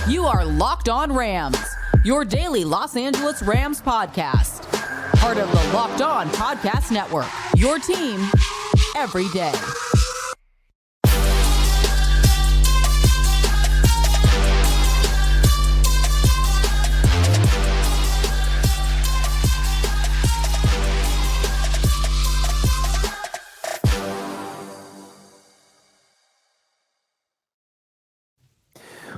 You are Locked On Rams, your daily Los Angeles Rams podcast. Part of the Locked On Podcast Network, your team every day.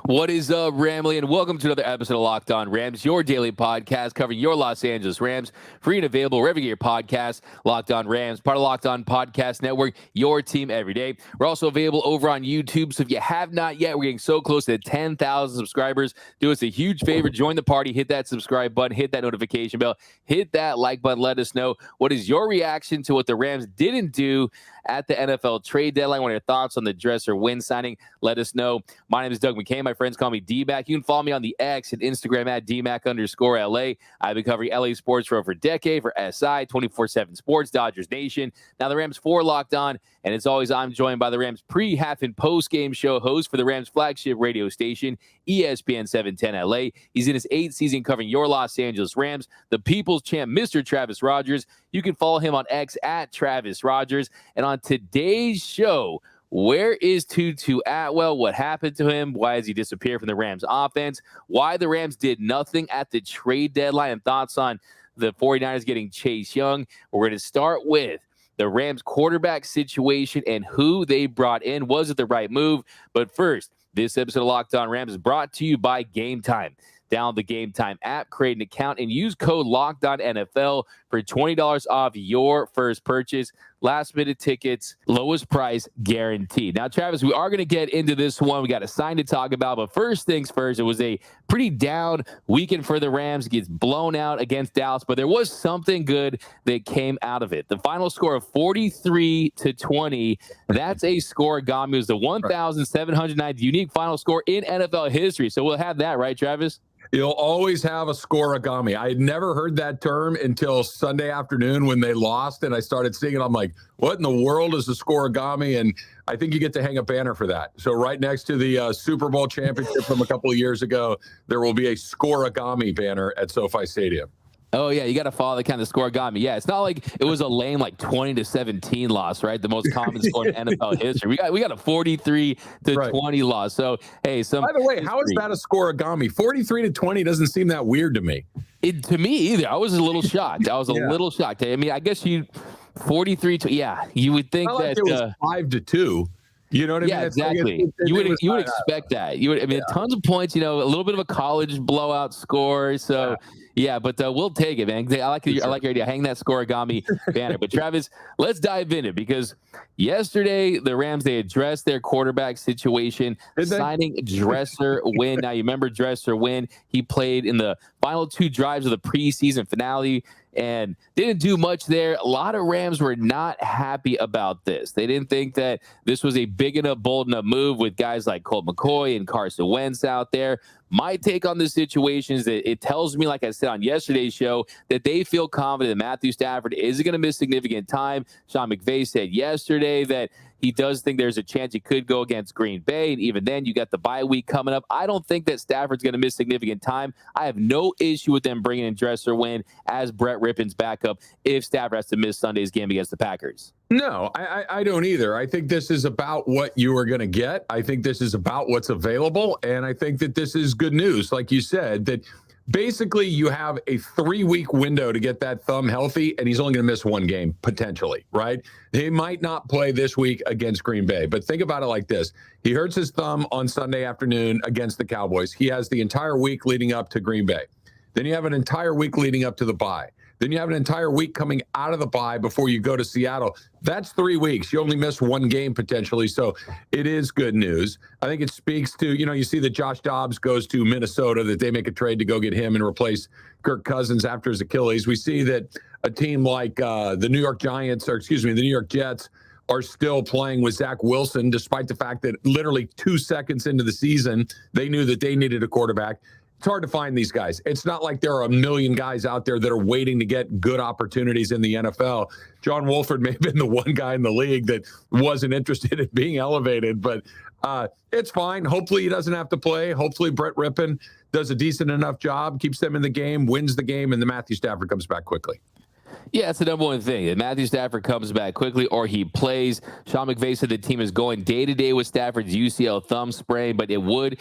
What is up, Ramley, and welcome to another episode of Locked On Rams, your daily podcast covering your Los Angeles Rams, free and available wherever you get your podcasts. Locked On Rams, part of Locked On Podcast Network, your team every day. We're also available over on YouTube, so if you have not yet, we're getting so close to 10,000 subscribers. Do us a huge favor, join the party, hit that subscribe button, hit that notification bell, hit that like button, let us know what is your reaction to what the Rams didn't do at the NFL trade deadline. What are your thoughts on the Dresser Winn signing? Let us know. My name is Doug McCain. My friends call me D-Mac. You can follow me on the X and Instagram at DMac_LA. I've been covering LA sports for over a decade for SI, 24/7 Sports, Dodgers Nation. Now the Rams 4 Locked On. And as always, I'm joined by the Rams pre-half and post-game show host for the Rams flagship radio station, ESPN 710 LA. He's in his 8th season covering your Los Angeles Rams, the people's champ, Mr. Travis Rogers. You can follow him on X at Travis Rogers. And on today's show, where is Tutu Atwell? What happened to him? Why has he disappeared from the Rams offense? Why the Rams did nothing at the trade deadline, and thoughts on the 49ers getting Chase Young. We're going to start with the Rams quarterback situation and who they brought in. Was it the right move? But first, this episode of Locked On Rams is brought to you by Gametime. Download the Gametime app, create an account, and use code LOCKEDONNFL for $20 off your first purchase. Last-minute tickets, lowest price guaranteed. Now, Travis, we are going to get into this one. We got a sign to talk about, but first things first, it was a pretty down weekend for the Rams. It gets blown out against Dallas, but there was something good that came out of it. The final score of 43-20, that's a scoregami. It was the 1,709th unique final score in NFL history. So we'll have that, right, Travis? You'll always have a scoregami. I had never heard that term until Sunday afternoon when they lost, and I started seeing it. I'm like, what in the world is a scoregami? And I think you get to hang a banner for that. So right next to the Super Bowl championship from a couple of years ago, there will be a scoregami banner at SoFi Stadium. Oh, yeah, you got to follow the kind of scoregami. Yeah, it's not like it was a lame 20-17 loss, right? The most common score in NFL history. We got a 43-20 loss. So, hey, by the way, how is that a scoregami? 43-20 doesn't seem that weird to me. To me either. I was a little shocked. I was a little shocked. I mean, I guess you 43 to you would think not that like it was 5-2. You know what I mean? Yeah, exactly. You would expect that. Tons of points. A little bit of a college blowout score. So. Yeah, but we'll take it, man. I like your idea. Hang that scoregami banner. But Travis, let's dive into it because yesterday the Rams, they addressed their quarterback situation, signing Dresser Winn. Now you remember Dresser Winn. He played in the final 2 drives of the preseason finale and didn't do much there. A lot of Rams were not happy about this. They didn't think that this was a big enough, bold enough move with guys like Colt McCoy and Carson Wentz out there. My take on this situation is that it tells me, like I said on yesterday's show, that they feel confident that Matthew Stafford isn't going to miss significant time. Sean McVay said yesterday that he does think there's a chance he could go against Green Bay. And even then, you got the bye week coming up. I don't think that Stafford's going to miss significant time. I have no issue with them bringing in Dresser Winn as Brett Rippon's backup if Stafford has to miss Sunday's game against the Packers. No, I don't either. I think this is about what you are going to get. I think this is about what's available. And I think that this is good news. Like you said, that basically you have a 3-week window to get that thumb healthy, and he's only going to miss 1 game, potentially, right? He might not play this week against Green Bay, but think about it like this. He hurts his thumb on Sunday afternoon against the Cowboys. He has the entire week leading up to Green Bay. Then you have an entire week leading up to the bye. Then you have an entire week coming out of the bye before you go to Seattle. That's 3 weeks. You only miss 1 game potentially. So it is good news. I think it speaks to, you see that Josh Dobbs goes to Minnesota, that they make a trade to go get him and replace Kirk Cousins after his Achilles. We see that a team like the New York Jets are still playing with Zach Wilson, despite the fact that literally 2 seconds into the season, they knew that they needed a quarterback. It's hard to find these guys. It's not like there are a million guys out there that are waiting to get good opportunities in the NFL. John Wolford may have been the one guy in the league that wasn't interested in being elevated, but it's fine. Hopefully he doesn't have to play. Hopefully Brett Rippon does a decent enough job, keeps them in the game, wins the game, and then Matthew Stafford comes back quickly. Yeah, it's the number one thing. If Matthew Stafford comes back quickly or he plays, Sean McVay said the team is going day-to-day with Stafford's UCL thumb sprain, but it would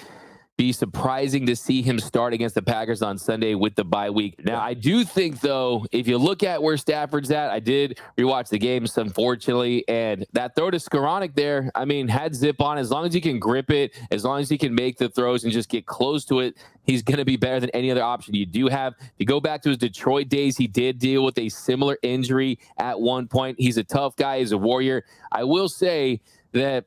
be surprising to see him start against the Packers on Sunday with the bye week. Now, I do think, though, if you look at where Stafford's at, I did rewatch the games, unfortunately, and that throw to Skoranek there, I mean, had zip on. As long as he can grip it, as long as he can make the throws and just get close to it, he's going to be better than any other option you do have. If you go back to his Detroit days, he did deal with a similar injury at one point. He's a tough guy. He's a warrior. I will say that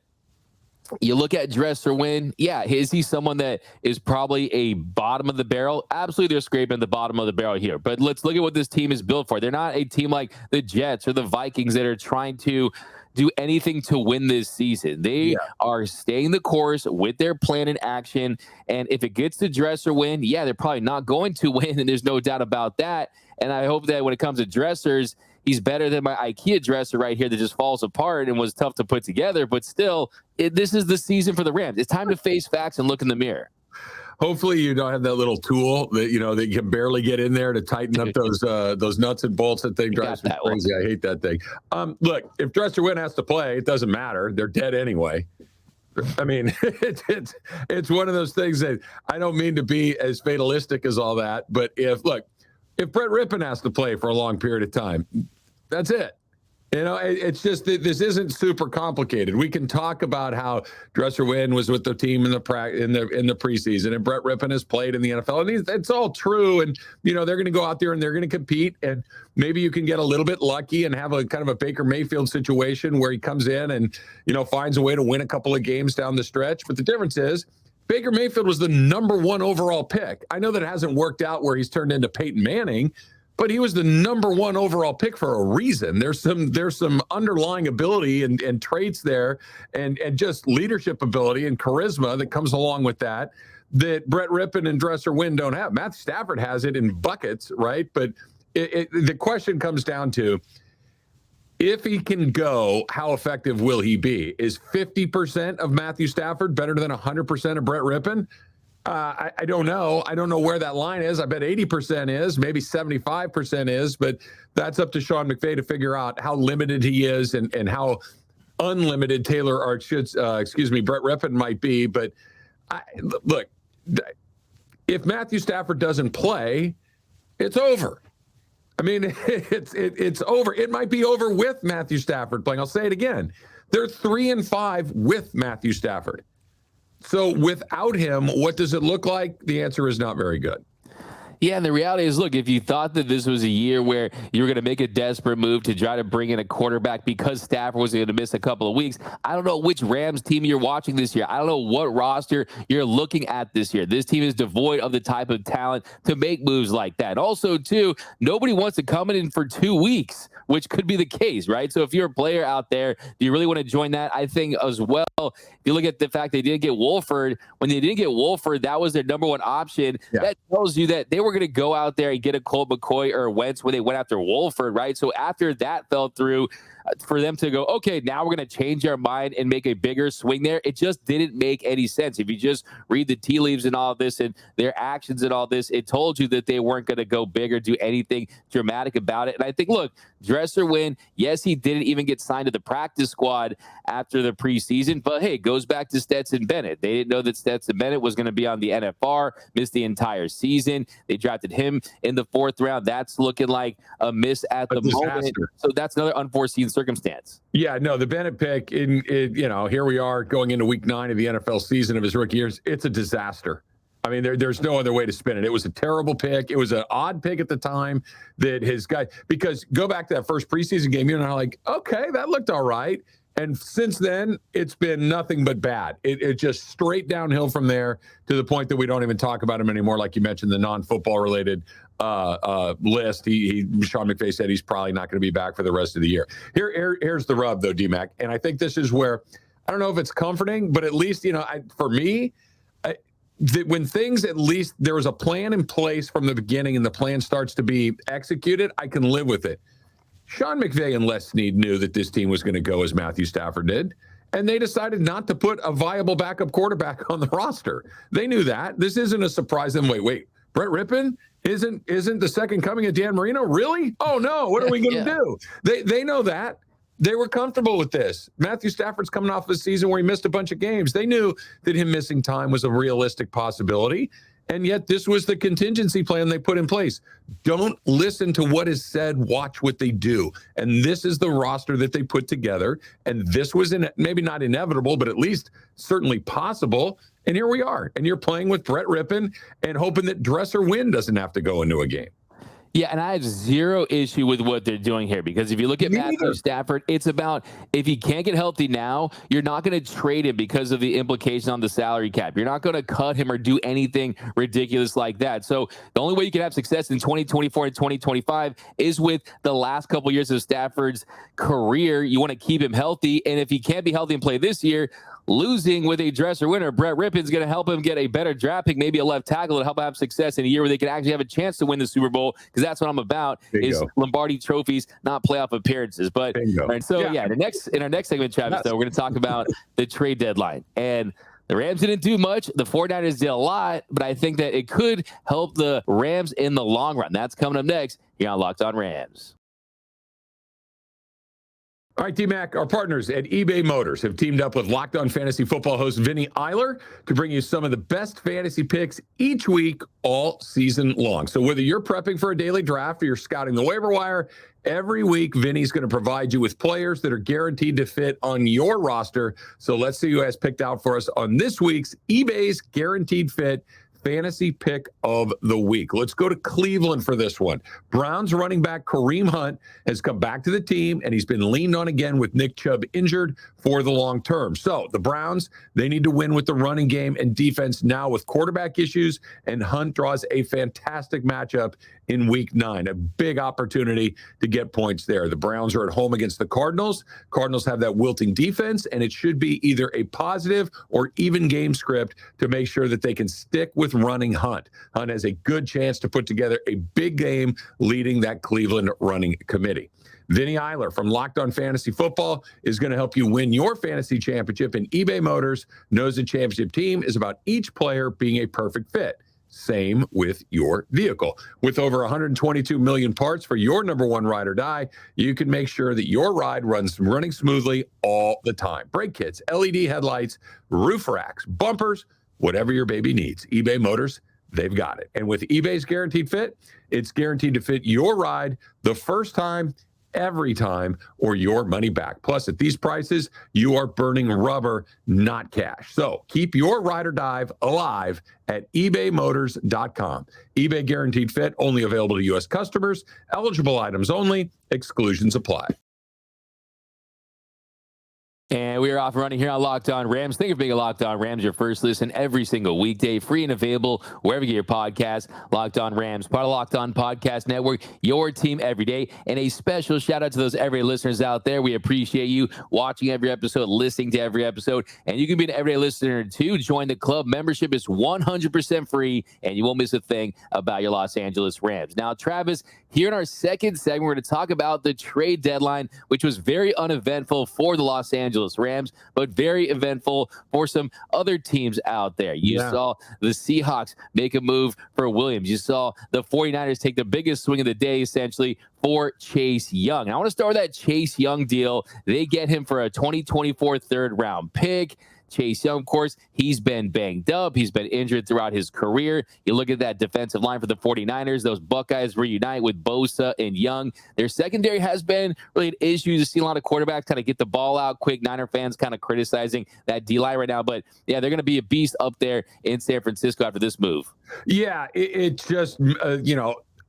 you look at Dresser Winn, yeah, is he someone that is probably a bottom of the barrel? Absolutely, they're scraping the bottom of the barrel here. But let's look at what this team is built for. They're not a team like the Jets or the Vikings that are trying to do anything to win this season. They are staying the course with their plan in action. And if it gets to Dresser Winn, yeah, they're probably not going to win, and there's no doubt about that. And I hope that when it comes to dressers, he's better than my IKEA dresser right here that just falls apart and was tough to put together. But still, this is the season for the Rams. It's time to face facts and look in the mirror. Hopefully you don't have that little tool that, that you can barely get in there to tighten up those nuts and bolts. That thing drives me crazy. I hate that thing. Look, if Dresser Winn has to play, it doesn't matter. They're dead anyway. I mean, it's one of those things that I don't mean to be as fatalistic as all that. But if Brett Rippon has to play for a long period of time, that's it. It's just that this isn't super complicated. We can talk about how Dresser Winn was with the team in the preseason, and Brett Rippon has played in the NFL, and it's all true. And they're going to go out there and they're going to compete, and maybe you can get a little bit lucky and have a kind of a Baker Mayfield situation where he comes in and finds a way to win a couple of games down the stretch. But the difference is, Baker Mayfield was the number 1 overall pick. I know that it hasn't worked out where he's turned into Peyton Manning, but he was the number 1 overall pick for a reason. There's some underlying ability and traits there and just leadership ability and charisma that comes along with that Brett Rippon and Dresser Winn don't have. Matthew Stafford has it in buckets, right? But the question comes down to, if he can go, how effective will he be? Is 50% of Matthew Stafford better than 100% of Brett Rippon? I don't know. I don't know where that line is. I bet 80% is, maybe 75% is, but that's up to Sean McVay to figure out how limited he is and how unlimited Brett Rippon might be. But look, if Matthew Stafford doesn't play, it's over. I mean, it's over. It might be over with Matthew Stafford playing. I'll say it again. They're 3-5 with Matthew Stafford. So without him, what does it look like? The answer is not very good. Yeah, and the reality is, look, if you thought that this was a year where you were going to make a desperate move to try to bring in a quarterback because Stafford was going to miss a couple of weeks, I don't know which Rams team you're watching this year. I don't know what roster you're looking at this year. This team is devoid of the type of talent to make moves like that. Also, too, nobody wants to come in for 2 weeks, which could be the case, right? So if you're a player out there, do you really want to join that? I think as well, if you look at the fact they didn't get Wolford, when they didn't get Wolford, that was their number 1 option. Yeah. That tells you that they were going to go out there and get a Colt McCoy or Wentz when they went after Wolford, right? So after that fell through, for them to go, okay, now we're going to change our mind and make a bigger swing there, it just didn't make any sense. If you just read the tea leaves and all this and their actions and all this, it told you that they weren't going to go big or do anything dramatic about it. And I think, look, Dresser Winn, yes, he didn't even get signed to the practice squad after the preseason, but hey, it goes back to Stetson Bennett. They didn't know that Stetson Bennett was going to be on the NFR, missed the entire season. They drafted him in the 4th round. That's looking like a miss at the moment. So that's another unforeseen circumstance. Yeah, no, the Bennett pick, here we are going into week 9 of the NFL season of his rookie years. It's a disaster. I mean, there's no other way to spin it. It was a terrible pick. It was an odd pick at the time that his guy, because go back to that first preseason game, you're not like, okay, that looked all right. And since then, it's been nothing but bad. It just straight downhill from there to the point that we don't even talk about him anymore. Like you mentioned, the non-football related list. Sean McVay said he's probably not going to be back for the rest of the year. Here's the rub, though, D-Mac. And I think this is where, I don't know if it's comforting, but at least, for me, when things, at least there was a plan in place from the beginning and the plan starts to be executed, I can live with it. Sean McVay and Les Snead knew that this team was going to go as Matthew Stafford did, and they decided not to put a viable backup quarterback on the roster. They knew that. This isn't a surprise. Then wait, Brett Rippon isn't the second coming of Dan Marino? Really? Oh no, what are we going to do? They know that. They were comfortable with this. Matthew Stafford's coming off a season where he missed a bunch of games. They knew that him missing time was a realistic possibility. And yet this was the contingency plan they put in place. Don't listen to what is said. Watch what they do. And this is the roster that they put together. And this was maybe not inevitable, but at least certainly possible. And here we are. And you're playing with Brett Rippon and hoping that Dresser Winn doesn't have to go into a game. Yeah, and I have zero issue with what they're doing here, because if you look at Matthew Stafford, it's about, if he can't get healthy now, you're not going to trade him because of the implications on the salary cap. You're not going to cut him or do anything ridiculous like that. So the only way you can have success in 2024 and 2025 is with the last couple of years of Stafford's career. You want to keep him healthy, and if he can't be healthy and play this year, losing with a Dresser winner, Brett Rippon's going to help him get a better draft pick, maybe a left tackle, to help him have success in a year where they can actually have a chance to win the Super Bowl, because that's what I'm about, is Lombardi trophies, not playoff appearances. But and so, in our next segment, Travis, though, we're going to talk about the trade deadline. And the Rams didn't do much. The 49ers did a lot, but I think that it could help the Rams in the long run. That's coming up next here on Locked On Rams. All right, D-Mac, our partners at eBay Motors have teamed up with Locked On Fantasy Football host Vinny Eiler to bring you some of the best fantasy picks each week all season long. So whether you're prepping for a daily draft or you're scouting the waiver wire, every week Vinny's going to provide you with players that are guaranteed to fit on your roster. So let's see who has picked out for us on this week's eBay's Guaranteed Fit Fantasy Pick of the Week. Let's go to Cleveland for this one. Browns running back Kareem Hunt has come back to the team, and he's been leaned on again with Nick Chubb injured for the long term. So the Browns, they need to win with the running game and defense now with quarterback issues, and Hunt draws a fantastic matchup in Week 9. A big opportunity to get points there. The Browns are at home against the Cardinals. Cardinals have that wilting defense, and it should be either a positive or even game script to make sure that they can stick with running Hunt. Hunt has a good chance to put together a big game leading that Cleveland running committee. Vinny Eiler from Locked On Fantasy Football is going to help you win your fantasy championship, and eBay Motors knows the championship team is about each player being a perfect fit. Same with your vehicle. With over 122 million parts for your number one ride or die, you can make sure that your ride runs running smoothly all the time. Brake kits, LED headlights, roof racks, bumpers, whatever your baby needs. eBay Motors, they've got it. And with eBay's Guaranteed Fit, it's guaranteed to fit your ride the first time, every time, or your money back. Plus, at these prices, you are burning rubber, not cash. So keep your ride or die alive at ebaymotors.com. eBay Guaranteed Fit, only available to U.S. customers. Eligible items only. Exclusions apply. And we are off and running here on Locked On Rams. Thank you for being a Locked On Rams, your first listen every single weekday, free and available wherever you get your podcast. Locked On Rams, part of Locked On Podcast Network, your team every day. And a special shout out to those everyday listeners out there. We appreciate you watching every episode, listening to every episode. And you can be an everyday listener too. Join the club. Membership is 100% free, and you won't miss a thing about your Los Angeles Rams. Now, Travis, here in our second segment, we're going to talk about the trade deadline, which was very uneventful for the Los Angeles Rams, but very eventful for some other teams out there. You saw the Seahawks make a move for Williams. You saw the 49ers take the biggest swing of the day, essentially, for Chase Young. And I want to start with that Chase Young deal. They get him for a 2024 third-round pick. Chase Young, of course, he's been banged up. He's been injured throughout his career. You look at that defensive line for the 49ers. Those Buckeyes reunite with Bosa and Young. Their secondary has been really an issue. You see a lot of quarterbacks kind of get the ball out quick. Niner fans kind of criticizing that D-line right now. But, yeah, they're going to be a beast up there in San Francisco after this move. Yeah, it's just,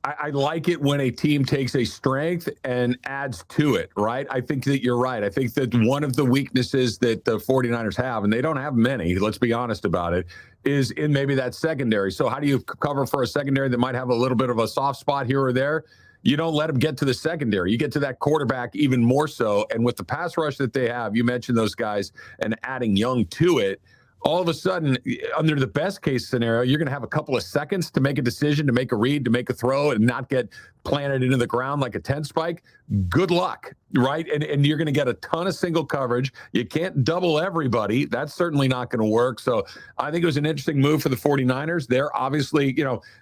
I like it when a team takes a strength and adds to it, right? I think that you're right. I think that one of the weaknesses that the 49ers have, and they don't have many, let's be honest about it, is in maybe that secondary. So how do you cover for a secondary that might have a little bit of a soft spot here or there? You don't let them get to the secondary. You get to that quarterback even more so. And with the pass rush that they have, you mentioned those guys, and adding Young to it, all of a sudden, under the best case scenario, you're going to have a couple of seconds to make a decision, to make a read, to make a throw, and not get planted into the ground like a 10 spike. Good luck, right? And you're going to get a ton of single coverage. You can't double everybody. That's certainly not going to work. So I think it was an interesting move for the 49ers. They're obviously,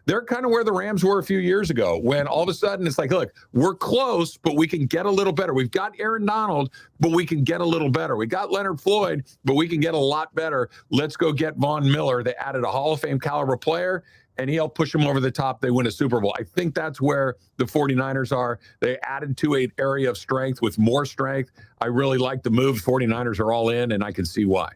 they're kind of where the Rams were a few years ago, when all of a sudden it's like, look, we're close, but we can get a little better. We've got Aaron Donald, but we can get a little better. We got Leonard Floyd, but we can get a lot better. Let's go get Von Miller. They added a Hall of Fame caliber player, and he'll push them over the top. They win a Super Bowl. I think that's where the 49ers are. They added to an area of strength with more strength. I really like the move. 49ers are all in, and I can see why.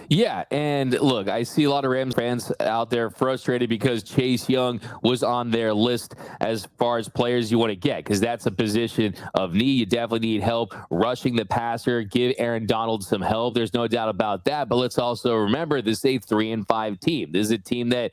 Yeah, and look, I see a lot of Rams fans out there frustrated because Chase Young was on their list as far as players you want to get, because that's a position of need. You definitely need help rushing the passer. Give Aaron Donald some help. There's no doubt about that. But let's also remember, this is a 3-5 team. This is a team that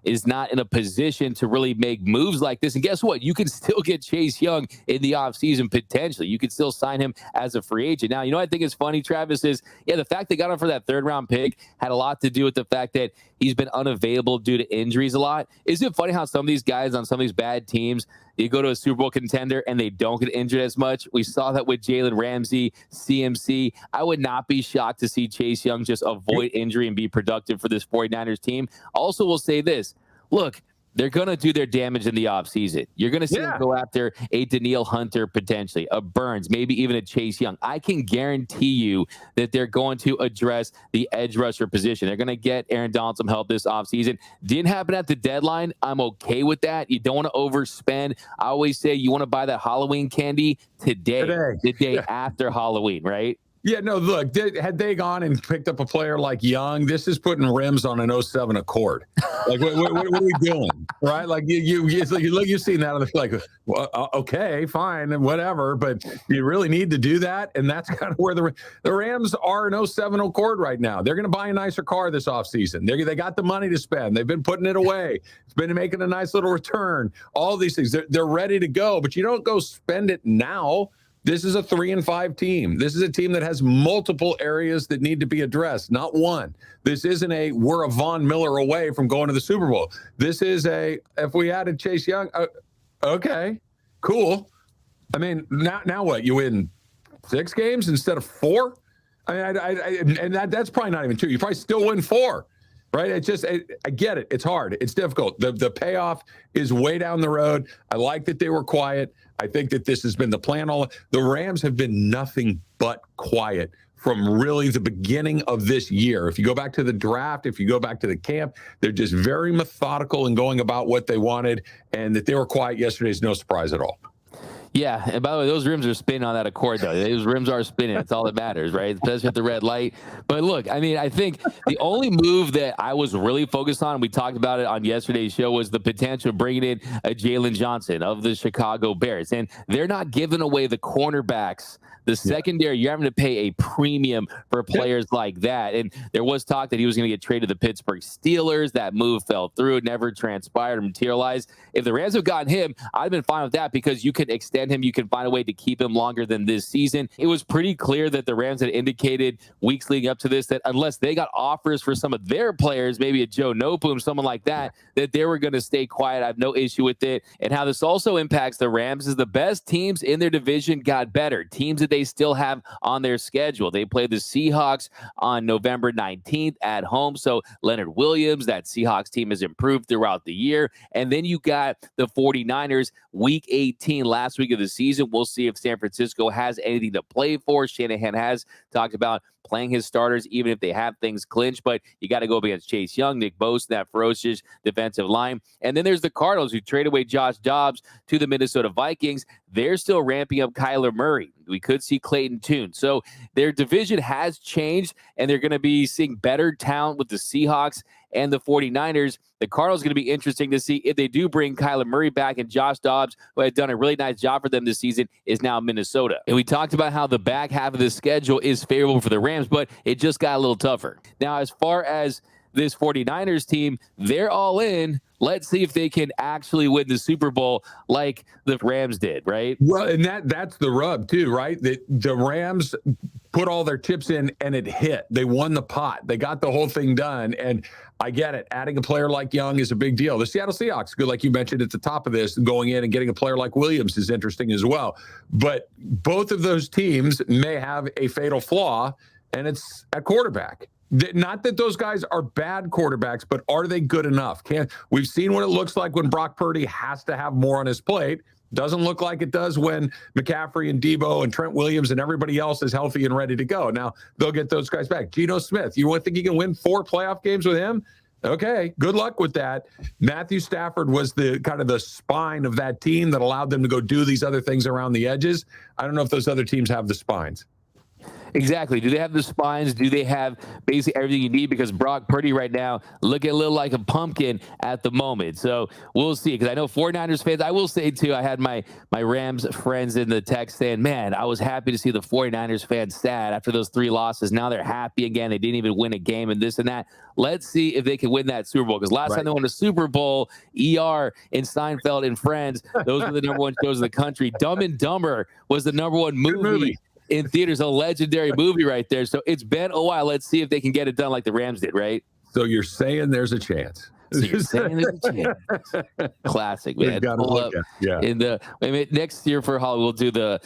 is not in a position to really make moves like this. And guess what? You can still get Chase Young in the offseason potentially. You can still sign him as a free agent. Now, I think it's funny, Travis, is, the fact they got him for that third-round pick had a lot to do with the fact that he's been unavailable due to injuries a lot. Isn't it funny how some of these guys on some of these bad teams, you go to a Super Bowl contender and they don't get injured as much? We saw that with Jalen Ramsey, CMC. I would not be shocked to see Chase Young just avoid injury and be productive for this 49ers team. Also, we'll say this. Look, they're going to do their damage in the offseason. You're going to see them go after a Danielle Hunter, potentially, a Burns, maybe even a Chase Young. I can guarantee you that they're going to address the edge rusher position. They're going to get Aaron Donald some help this offseason. Didn't happen at the deadline. I'm okay with that. You don't want to overspend. I always say you want to buy that Halloween candy today. The day after Halloween, right? Yeah, no, look, had they gone and picked up a player like Young, this is putting rims on an '07 Accord. Like, what are we doing, right? Like, you've seen that, like, well, okay, fine, and whatever, but you really need to do that? And that's kind of where the Rams are an '07 Accord right now. They're going to buy a nicer car this offseason. They got the money to spend. They've been putting it away. It's been making a nice little return. All these things, they're ready to go, but you don't go spend it now. This is a 3-5 team. This is a team that has multiple areas that need to be addressed, not one. This isn't we're a Von Miller away from going to the Super Bowl. This is if we added Chase Young, okay, cool. I mean, now what? You win 6 games instead of 4? And that's probably not even 2. You probably still win 4. Right? I get it. It's hard. It's difficult. The payoff is way down the road. I like that they were quiet. I think that this has been the plan. The Rams have been nothing but quiet from really the beginning of this year. If you go back to the draft, if you go back to the camp, they're just very methodical in going about what they wanted, and that they were quiet yesterday is no surprise at all. Yeah, and by the way, those rims are spinning on that Accord, though. Those rims are spinning. That's all that matters, right? Especially at the red light. But look, I think the only move that I was really focused on, we talked about it on yesterday's show, was the potential of bringing in a Jalen Johnson of the Chicago Bears. And they're not giving away the cornerbacks. The secondary, you're having to pay a premium for players like that. And there was talk that he was going to get traded to the Pittsburgh Steelers. That move fell through. It never transpired or materialized. If the Rams have gotten him, I'd have been fine with that, because you can extend him. You can find a way to keep him longer than this season. It was pretty clear that the Rams had indicated weeks leading up to this that unless they got offers for some of their players, maybe a Joe Noteboom, someone like that, that they were going to stay quiet. I have no issue with it. And how this also impacts the Rams is the best teams in their division got better. Teams that they still have on their schedule. They play the Seahawks on November 19th at home. So Leonard Williams, that Seahawks team has improved throughout the year. And then you got the 49ers week 18, last week of the season. We'll see if San Francisco has anything to play for. Shanahan has talked about playing his starters, even if they have things clinched, but you got to go up against Chase Young, Nick Bosa, that ferocious defensive line. And then there's the Cardinals, who trade away Josh Dobbs to the Minnesota Vikings. They're still ramping up Kyler Murray. We could see Clayton Tune. So their division has changed, and they're going to be seeing better talent with the Seahawks and the 49ers. The Cardinals going to be interesting to see if they do bring Kyler Murray back, and Josh Dobbs, who had done a really nice job for them this season, is now in Minnesota. And we talked about how the back half of the schedule is favorable for the Rams, but it just got a little tougher. Now, as far as this 49ers team, they're all in. Let's see if they can actually win the Super Bowl like the Rams did, right? Well, and that's the rub too, right? The Rams put all their chips in and it hit. They won the pot. They got the whole thing done. And I get it. Adding a player like Young is a big deal. The Seattle Seahawks, good, like you mentioned at the top of this, going in and getting a player like Williams is interesting as well. But both of those teams may have a fatal flaw, and it's at quarterback. Not that those guys are bad quarterbacks, but are they good enough? We've seen what it looks like when Brock Purdy has to have more on his plate. Doesn't look like it does when McCaffrey and Debo and Trent Williams and everybody else is healthy and ready to go. Now, they'll get those guys back. Geno Smith, you think you can win 4 playoff games with him? Okay, good luck with that. Matthew Stafford was the kind of the spine of that team that allowed them to go do these other things around the edges. I don't know if those other teams have the spines. Exactly. Do they have the spines? Do they have basically everything you need? Because Brock Purdy right now looking a little like a pumpkin at the moment. So we'll see. Because I know 49ers fans, I will say too, I had my Rams friends in the text saying, man, I was happy to see the 49ers fans sad after those 3 losses. Now they're happy again. They didn't even win a game and this and that. Let's see if they can win that Super Bowl. Because last time they won a Super Bowl, ER and Seinfeld and Friends, those were the number 1 shows in the country. Dumb and Dumber was the number 1 movie in theaters, a legendary movie right there. So it's been a while. Let's see if they can get it done like the Rams did, right? So you're saying there's a chance. So you're saying there's a chance. Classic, man. Pull up in the next year for Hollywood, we'll do the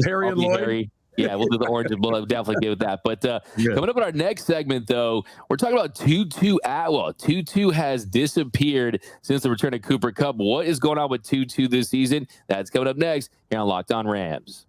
Harry and Lloyd. Harry. Yeah, we'll do the orange and blue. I'll definitely give it that. But coming up in our next segment, though, we're talking about Tutu Atwell. Tutu has disappeared since the return of Cooper Kupp. What is going on with Tutu this season? That's coming up next here on Locked On Rams.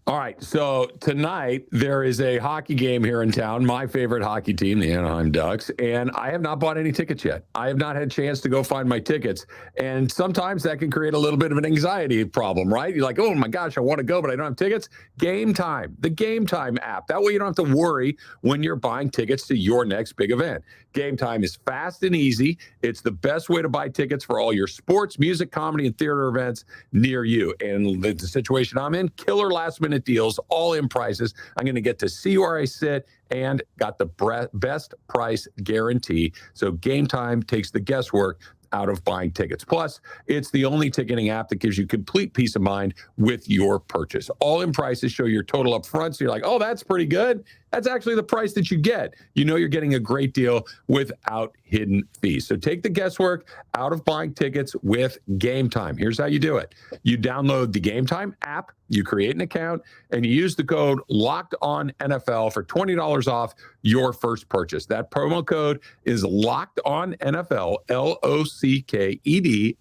All right, so tonight there is a hockey game here in town, my favorite hockey team, the Anaheim Ducks, and I have not bought any tickets yet. I have not had a chance to go find my tickets, and sometimes that can create a little bit of an anxiety problem, right? You're like, oh my gosh, I want to go, but I don't have tickets. Gametime, the Gametime app. That way you don't have to worry when you're buying tickets to your next big event. Gametime is fast and easy. It's the best way to buy tickets for all your sports, music, comedy, and theater events near you. And the situation I'm in, killer last-minute deals, all-in prices. I'm going to get to see where I sit and got the best price guarantee. So Gametime takes the guesswork out of buying tickets. Plus, it's the only ticketing app that gives you complete peace of mind with your purchase. All-in prices show your total up front, so you're like, oh, that's pretty good. That's actually the price that you get. You know you're getting a great deal without hidden fees. So take the guesswork out of buying tickets with Gametime. Here's how you do it. You download the Gametime app, you create an account, and you use the code LOCKEDONNFL for $20 off your first purchase. That promo code is LOCKEDONNFL, LOCKEDONNFL,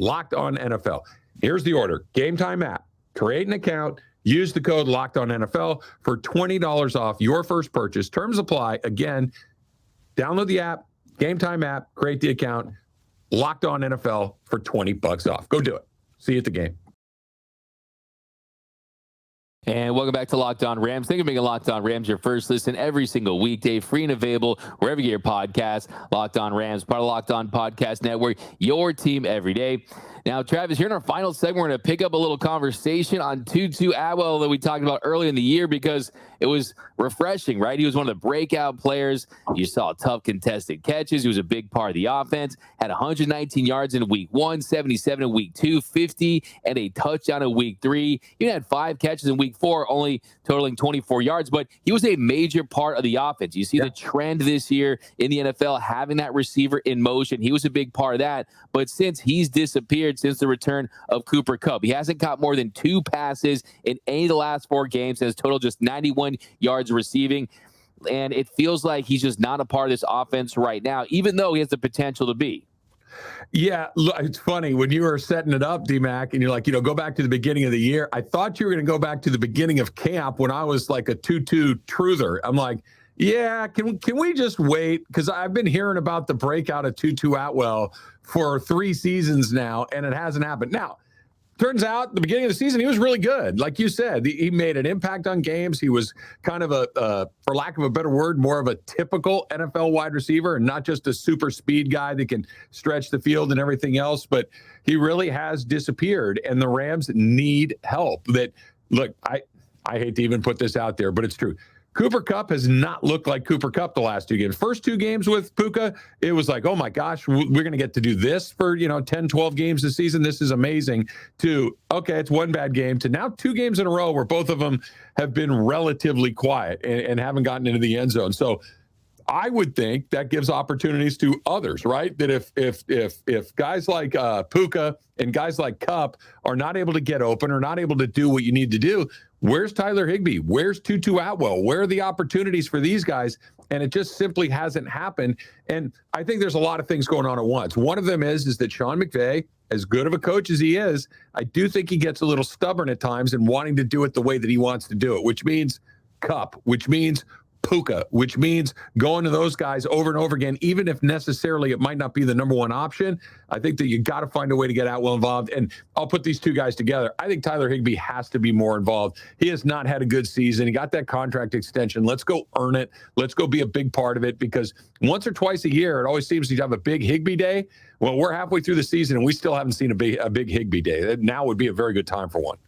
LOCKEDONNFL. Here's the order. Gametime app, create an account, use the code LOCKEDONNFL for $20 off your first purchase. Terms apply. Again, download the app, Gametime app, create the account, LOCKEDONNFL for $20 off. Go do it. See you at the game. And welcome back to Locked On Rams. Think of making Locked On Rams your first listen every single weekday, free and available wherever you get your podcast. Locked On Rams, part of Locked On Podcast Network, your team every day. Now, Travis, here in our final segment, we're going to pick up a little conversation on Tutu Atwell that we talked about early in the year because it was refreshing, right? He was one of the breakout players. You saw tough contested catches. He was a big part of the offense. Had 119 yards in week 1, 77 in week 2, 50, and a touchdown in week 3. He had 5 catches in week 4, only totaling 24 yards, but he was a major part of the offense. You see the trend this year in the NFL, having that receiver in motion. He was a big part of that, but since he's disappeared since the return of Cooper Kupp, he hasn't caught more than 2 passes in any of the last 4 games, and has total just 91 yards receiving. And it feels like he's just not a part of this offense right now, even though he has the potential to be. Yeah, it's funny when you were setting it up, D-Mac, and you're like, go back to the beginning of the year. I thought you were going to go back to the beginning of camp when I was like a Tutu truther. I'm like, yeah, can we just wait? Because I've been hearing about the breakout of Tutu Atwell for 3 seasons now, and it hasn't happened. Now, turns out the beginning of the season, he was really good. Like you said, he made an impact on games. He was kind of for lack of a better word, more of a typical NFL wide receiver and not just a super speed guy that can stretch the field and everything else. But he really has disappeared, and the Rams need help. Look, I hate to even put this out there, but it's true. Cooper Kupp has not looked like Cooper Kupp the last 2 games. First 2 games with Puka, it was like, oh my gosh, we're going to get to do this for, 10, 12 games this season. This is amazing. To, okay, it's 1 bad game, to now 2 games in a row where both of them have been relatively quiet and haven't gotten into the end zone. So I would think that gives opportunities to others, right? That if guys like Puka and guys like Kupp are not able to get open or not able to do what you need to do, where's Tyler Higbee? Where's Tutu Atwell? Where are the opportunities for these guys? And it just simply hasn't happened. And I think there's a lot of things going on at once. One of them is that Sean McVay, as good of a coach as he is, I do think he gets a little stubborn at times in wanting to do it the way that he wants to do it, which means Kupp, which means Puka, which means going to those guys over and over again, even if necessarily it might not be the number one option. I think that you got to find a way to get Atwell involved. And I'll put these 2 guys together. I think Tyler Higbee has to be more involved. He has not had a good season. He got that contract extension. Let's go earn it. Let's go be a big part of it, because once or twice a year, it always seems to have a big Higbee day. Well, we're halfway through the season and we still haven't seen a big Higbee day. Now would be a very good time for one.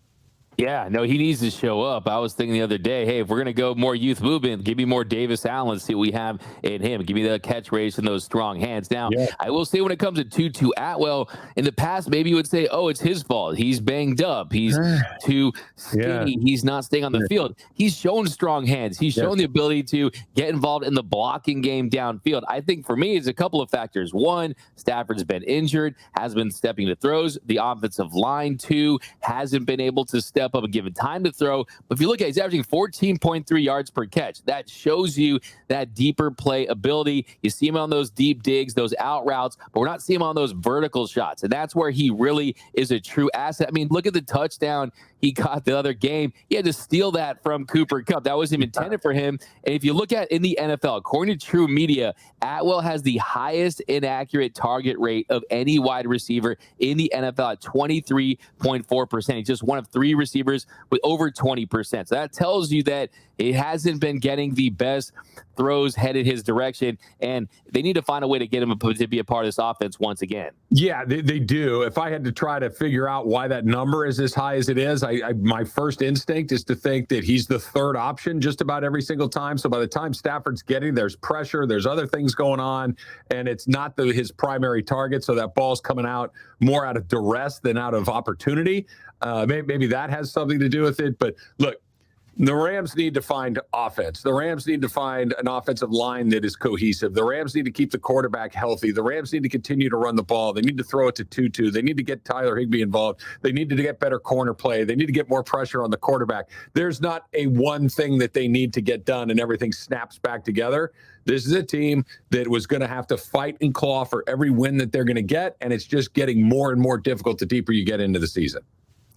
Yeah, no, he needs to show up. I was thinking the other day, hey, if we're going to go more youth movement, give me more Davis Allen, see what we have in him. Give me the catch race and those strong hands. Now, I will say when it comes to Tutu Atwell, in the past, maybe you would say, oh, it's his fault. He's banged up. He's too skinny. He's not staying on the field. He's shown strong hands. He's shown the ability to get involved in the blocking game downfield. I think for me, it's a couple of factors. 1, Stafford's been injured, has been stepping to throws. The offensive line, 2, hasn't been able to step up and give him time to throw. But if you look at it, he's averaging 14.3 yards per catch. That shows you that deeper play ability. You see him on those deep digs, those out routes, but we're not seeing him on those vertical shots. And that's where he really is a true asset. I mean, look at the touchdown he got the other game. He had to steal that from Cooper Kupp. That wasn't intended for him. And if you look at in the NFL, according to True Media, Atwell has the highest inaccurate target rate of any wide receiver in the NFL at 23.4%. He's just one of 3 receivers with over 20%. So that tells you that it hasn't been getting the best throws headed his direction, and they need to find a way to get him to be a part of this offense once again. Yeah, they do. If I had to try to figure out why that number is as high as it is, my first instinct is to think that he's the 3rd option just about every single time. So by the time Stafford's getting, there's pressure, there's other things going on, and it's not his primary target. So that ball's coming out more out of duress than out of opportunity. Maybe that has something to do with it. But look, the Rams need to find offense. The Rams need to find an offensive line that is cohesive. The Rams need to keep the quarterback healthy. The Rams need to continue to run the ball. They need to throw it to Tutu. They need to get Tyler Higbee involved. They need to get better corner play. They need to get more pressure on the quarterback. There's not a one thing that they need to get done and everything snaps back together. This is a team that was going to have to fight and claw for every win that they're going to get, and it's just getting more and more difficult the deeper you get into the season.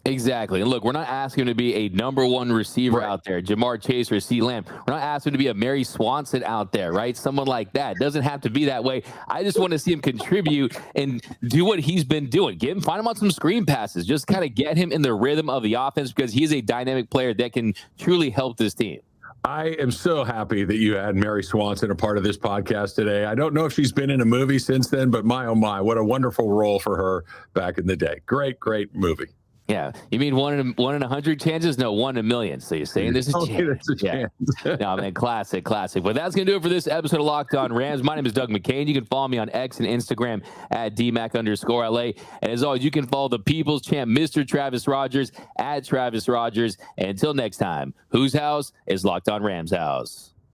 Exactly. And look, we're not asking him to be a number 1 receiver out there, Jamar Chase or C. Lamb. We're not asking him to be a Mary Swanson out there, right? Someone like that. It doesn't have to be that way. I just want to see him contribute and do what he's been doing. Find him on some screen passes. Just kind of get him in the rhythm of the offense, because he's a dynamic player that can truly help this team. I am so happy that you had Mary Swanson a part of this podcast today. I don't know if she's been in a movie since then, but my, oh my, what a wonderful role for her back in the day. Great, great movie. Yeah. You mean 1 in 100 chances? No, 1 in a million. So you're saying this is a chance. No, man, classic. But that's going to do it for this episode of Locked On Rams. My name is Doug McCain. You can follow me on X and Instagram at DMac_LA. And as always, you can follow the People's Champ, Mr. Travis Rogers, at Travis Rogers. And until next time, whose house is Locked On Rams house?